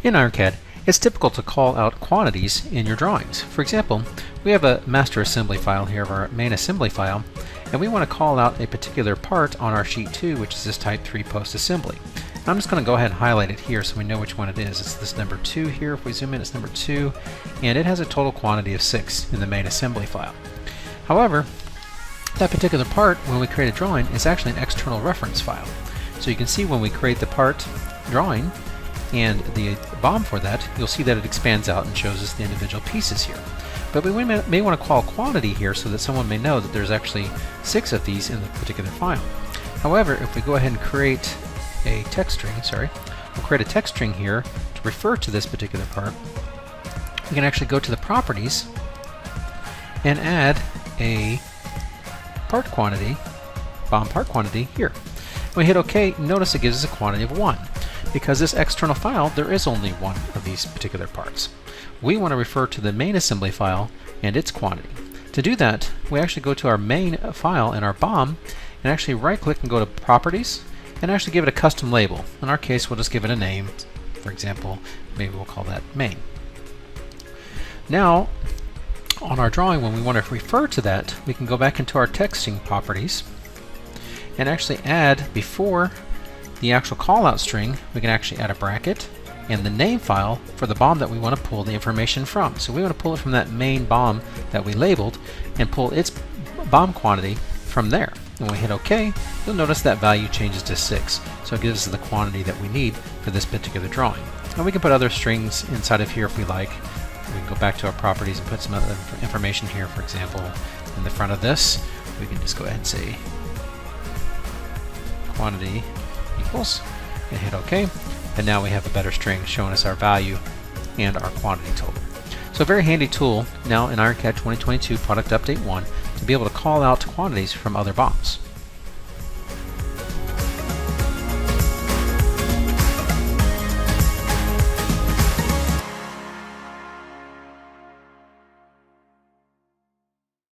In IronCAD, it's typical to call out quantities in your drawings. For example, we have a master assembly file here of our main assembly file, and we want to call out a particular part on our sheet 2, which is this type 3 post assembly. I'm just going to go ahead and highlight it here so we know which one it is. It's this number 2 here. If we zoom in, it's number 2, and it has a total quantity of 6 in the main assembly file. However, that particular part, when we create a drawing, is actually an external reference file. So you can see when we create the part drawing and the BOM for that, you'll see that it expands out and shows us the individual pieces here. But we may want to call quantity here so that someone may know that there's actually 6 of these in the particular file. However, if we go ahead and create a text string, we'll create a text string here to refer to this particular part, we can actually go to the properties and add a part quantity, BOM part quantity here. When we hit OK, notice it gives us a quantity of 1. Because this external file, there is only one of these particular parts. We want to refer to the main assembly file and its quantity. To do that, we actually go to our main file in our BOM and actually right click and go to Properties and actually give it a custom label. In our case, we'll just give it a name. For example, maybe we'll call that main. Now, on our drawing, when we want to refer to that, we can go back into our texting properties and actually add, before the actual callout string, we can actually add a bracket and the name file for the BOM that we want to pull the information from. So we want to pull it from that main BOM that we labeled and pull its BOM quantity from there. When we hit OK, you'll notice that value changes to 6. So it gives us the quantity that we need for this particular drawing. And we can put other strings inside of here if we like. We can go back to our properties and put some other information here. For example, in the front of this, we can just go ahead and say quantity equals and hit OK, and now we have a better string showing us our value and our quantity total. So a very handy tool now in IronCAD 2022 Product Update 1 to be able to call out quantities from other BOMs.